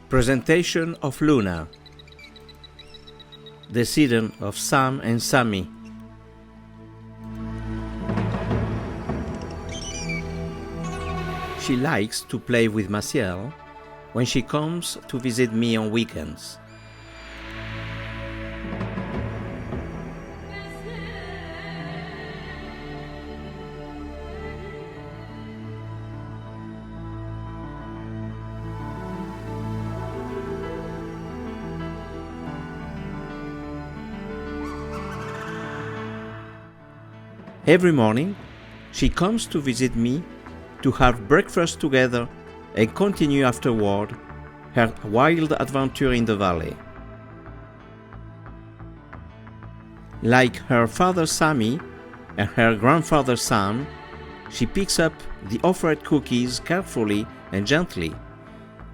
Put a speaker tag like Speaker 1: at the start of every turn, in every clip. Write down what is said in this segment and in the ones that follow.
Speaker 1: Presentation of Luna, descendant of Sam and Sammy. She likes to play with Maciel when she comes to visit me on weekends. Every morning, she comes to visit me to have breakfast together and continue afterward her wild adventure in the valley. Like her father Sammy and her grandfather Sam, she picks up the offered cookies carefully and gently,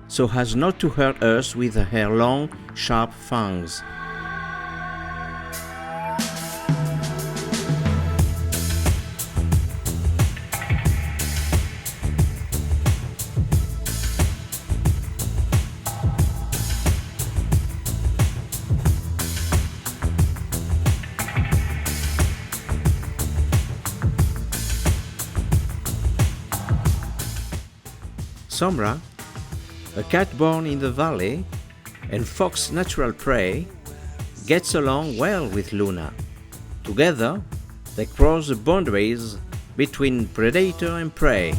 Speaker 1: so as not to hurt us with her long, sharp fangs. Sombra, a cat born in the valley and fox natural prey, gets along well with Luna. Together, they cross the boundaries between predator and prey.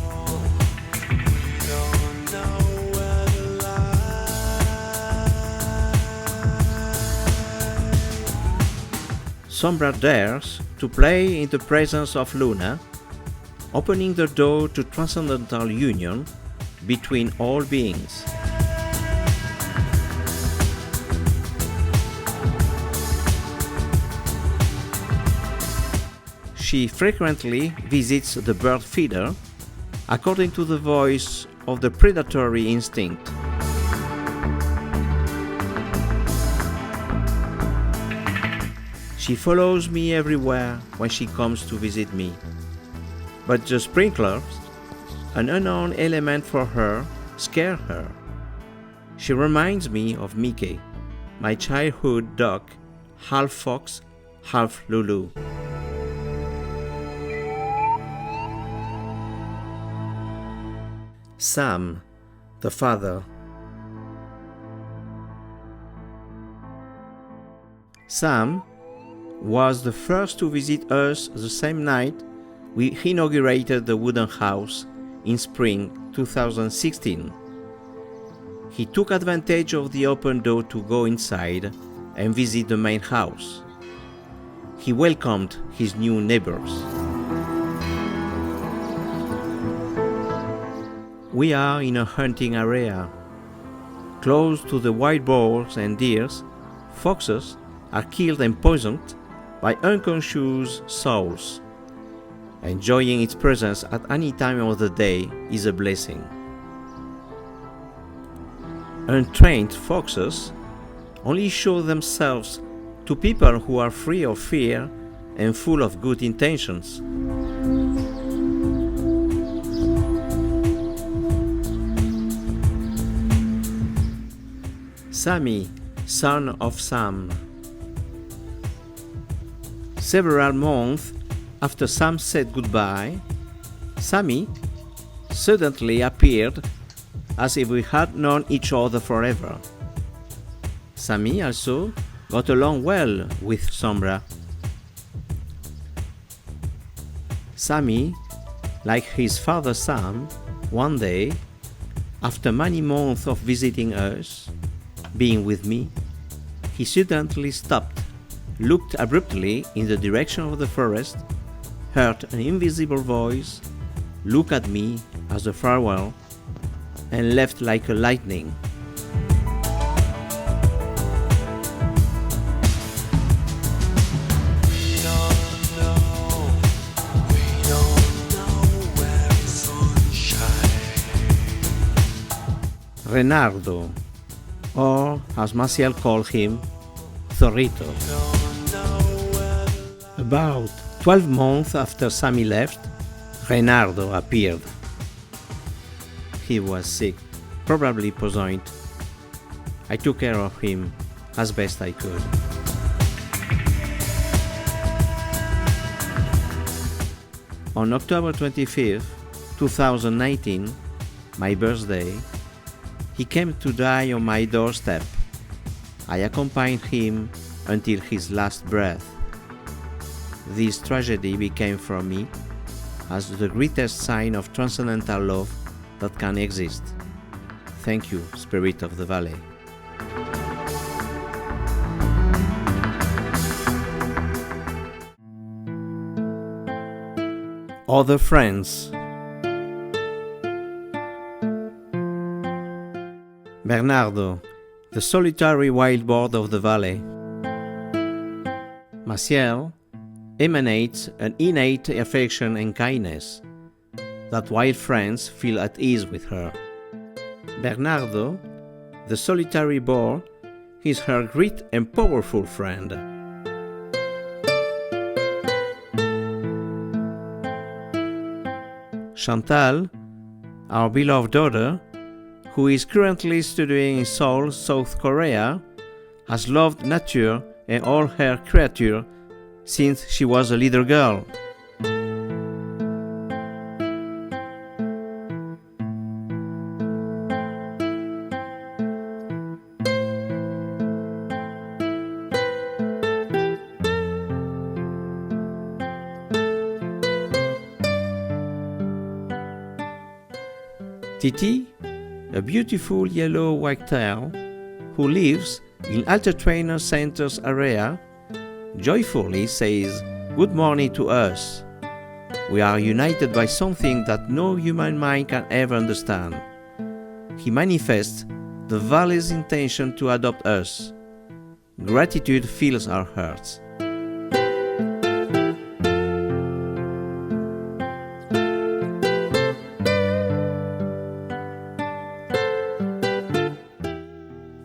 Speaker 1: Sombra dares to play in the presence of Luna, opening the door to transcendental union between all beings. She frequently visits the bird feeder according to the voice of the predatory instinct. She follows me everywhere when she comes to visit me, but the sprinklers, an unknown element for her, scare her. She reminds me of Mickey, my childhood dog, half fox, half Lulu. Sam, the father. Sam was the first to visit us the same night we inaugurated the wooden house in spring 2016. He took advantage of the open door to go inside and visit the main house. He welcomed his new neighbors. We are in a hunting area. Close to the wild boars and deers, foxes are killed and poisoned by unconscious souls. Enjoying its presence at any time of the day is a blessing. Untrained foxes only show themselves to people who are free of fear and full of good intentions. Sammy, son of Sam. Several months after Sam said goodbye, Sammy suddenly appeared as if we had known each other forever. Sammy also got along well with Sombra. Sammy, like his father Sam, one day, after many months of visiting us, being with me, he suddenly stopped, looked abruptly in the direction of the forest, heard an invisible voice, looked at me as a farewell, and left like a lightning. Renardo, or as Maciel called him, Zorrito. About 12 months after Sammy left, Renardo appeared. He was sick, probably poisoned. I took care of him as best I could. On October 25th, 2019, my birthday, he came to die on my doorstep. I accompanied him until his last breath. This tragedy became for me as the greatest sign of transcendental love that can exist. Thank you, Spirit of the Valley. Other friends. Bernardo, the solitary wild boar of the valley. Maciel emanates an innate affection and kindness that wild friends feel at ease with her. Bernardo, the solitary boar, is her great and powerful friend. Chantal, our beloved daughter, who is currently studying in Seoul, South Korea, has loved nature and all her creatures since she was a little girl. Titi, a beautiful yellow whitetail who lives in Alta Trainer Center's area, joyfully says good morning to us. We are united by something that no human mind can ever understand. He manifests the valley's intention to adopt us. Gratitude fills our hearts.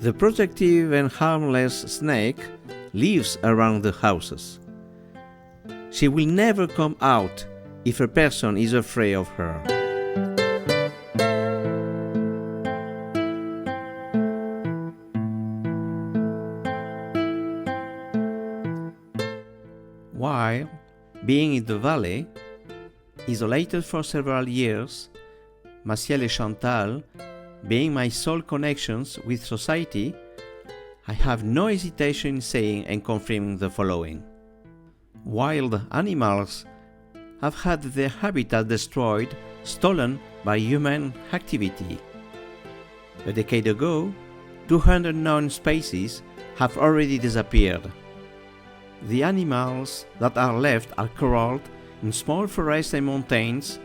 Speaker 1: The protective and harmless snake lives around the houses. She will never come out if a person is afraid of her. While being in the valley, isolated for several years, Maciel and Chantal, being my sole connections with society, I have no hesitation in saying and confirming the following. Wild animals have had their habitat destroyed, stolen by human activity. A decade ago, 200 known species have already disappeared. The animals that are left are corralled in small forests and mountains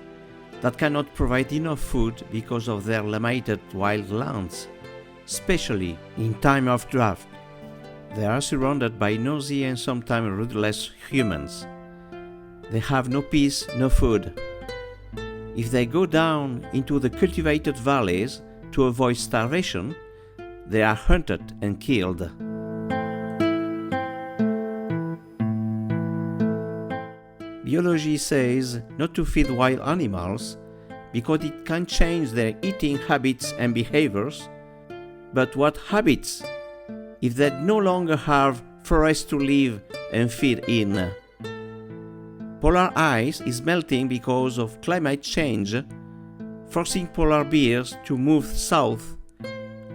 Speaker 1: that cannot provide enough food because of their limited wild lands, especially in time of drought. They are surrounded by nosy and sometimes ruthless humans. They have no peace, no food. If they go down into the cultivated valleys to avoid starvation, they are hunted and killed. Biology says not to feed wild animals because it can change their eating habits and behaviors. But what habits if they no longer have forests to live and feed in? Polar ice is melting because of climate change, forcing polar bears to move south,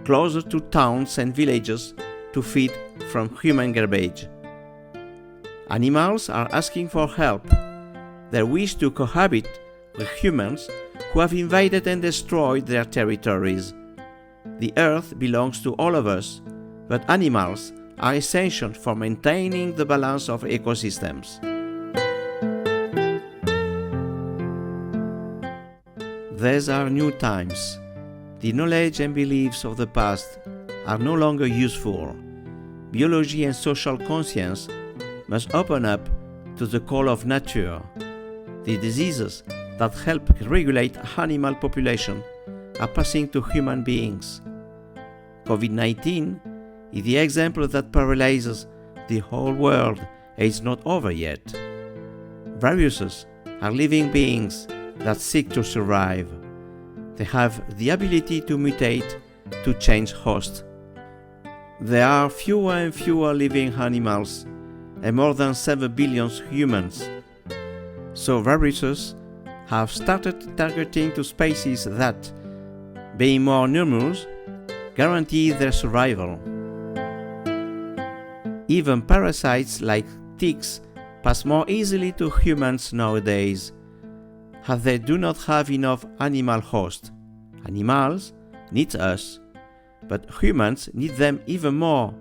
Speaker 1: closer to towns and villages to feed from human garbage. Animals are asking for help. They wish to cohabit with humans who have invaded and destroyed their territories. The earth belongs to all of us, but animals are essential for maintaining the balance of ecosystems. These are new times. The knowledge and beliefs of the past are no longer useful. Biology and social conscience must open up to the call of nature. The diseases that help regulate animal population are passing to human beings. COVID-19 is the example that paralyzes the whole world and is not over yet. Viruses are living beings that seek to survive. They have the ability to mutate, to change host. There are fewer and fewer living animals and more than 7 billion humans. So viruses have started targeting to species that, being more numerous, guarantee their survival. Even parasites like ticks pass more easily to humans nowadays, as they do not have enough animal host. Animals need us, but humans need them even more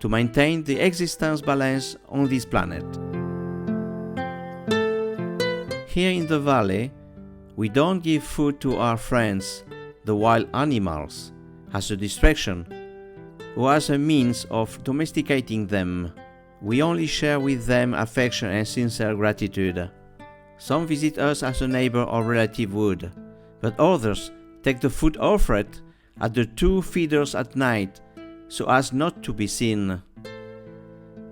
Speaker 1: to maintain the existence balance on this planet. Here in the valley, we don't give food to our friends, the wild animals, as a distraction or as a means of domesticating them. We only share with them affection and sincere gratitude. Some visit us as a neighbor or relative would, but others take the food offered at the 2 feeders at night so as not to be seen.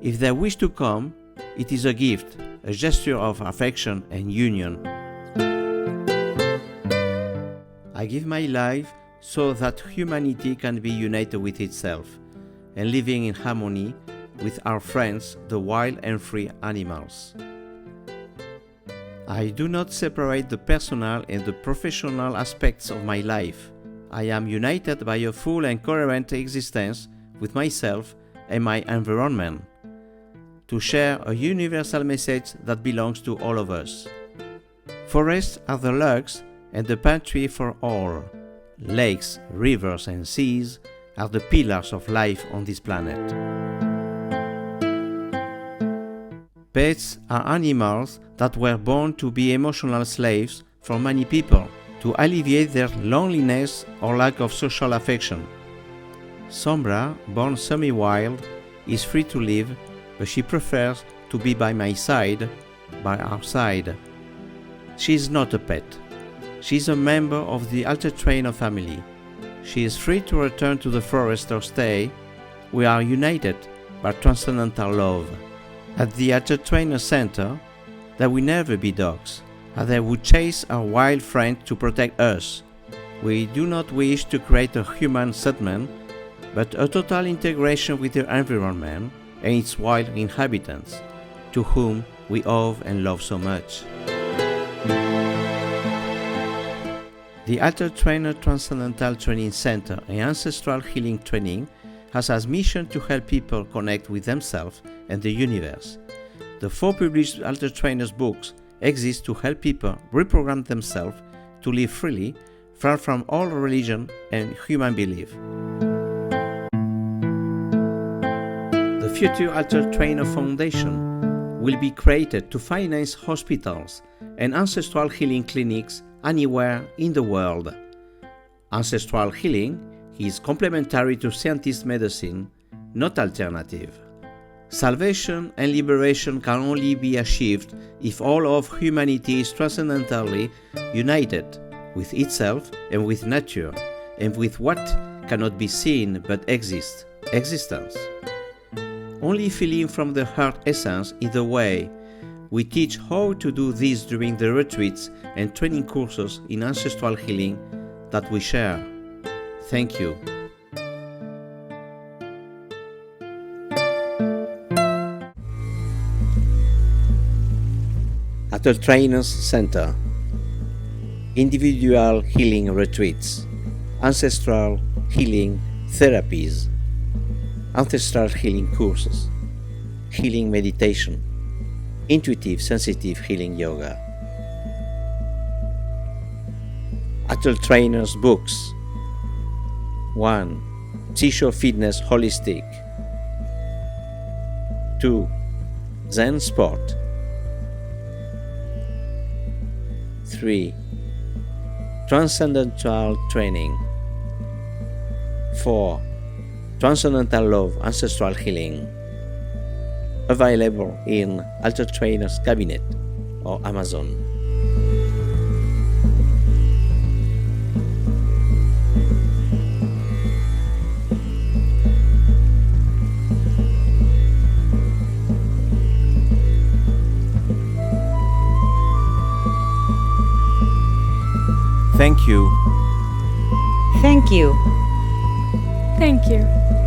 Speaker 1: If they wish to come, it is a gift, a gesture of affection and union. I give my life so that humanity can be united with itself and living in harmony with our friends, the wild and free animals. I do not separate the personal and the professional aspects of my life. I am united by a full and coherent existence with myself and my environment, to share a universal message that belongs to all of us. Forests are the lugs and the pantry for all. Lakes, rivers and seas are the pillars of life on this planet. Pets are animals that were born to be emotional slaves for many people, to alleviate their loneliness or lack of social affection. Sombra, born semi-wild, is free to live, but she prefers to be by my side, by our side. She is not a pet. She is a member of the Alter Trainer family. She is free to return to the forest or stay. We are united by transcendental love. At the Alter Trainer Center, there will never be dogs, as they would chase our wild friend to protect us. We do not wish to create a human settlement, but a total integration with the environment and its wild inhabitants, to whom we owe and love so much. The Alter Trainer Transcendental Training Center and Ancestral Healing Training has as mission to help people connect with themselves and the universe. The 4 published Alter Trainers books exist to help people reprogram themselves to live freely, far from all religion and human belief. The future Alter Trainer Foundation will be created to finance hospitals and ancestral healing clinics anywhere in the world. Ancestral healing is complementary to scientist medicine, not alternative. Salvation and liberation can only be achieved if all of humanity is transcendentally united with itself and with nature, and with what cannot be seen but exists, existence. Only feeling from the heart essence is the way. We teach how to do this during the retreats and training courses in ancestral healing that we share. Thank you. Alter Trainers Center. Individual healing retreats. Ancestral healing therapies. Ancestral healing courses. Healing meditation. Intuitive sensitive healing yoga. Alter Trainers books. 1. Tissue Fitness Holistic. 2. Zen Sport. 3. Transcendental Training. 4. Transcendental Love Ancestral Healing. Available in Alter Trainers Cabinet or Amazon. Thank you.
Speaker 2: Thank you.
Speaker 3: Thank you.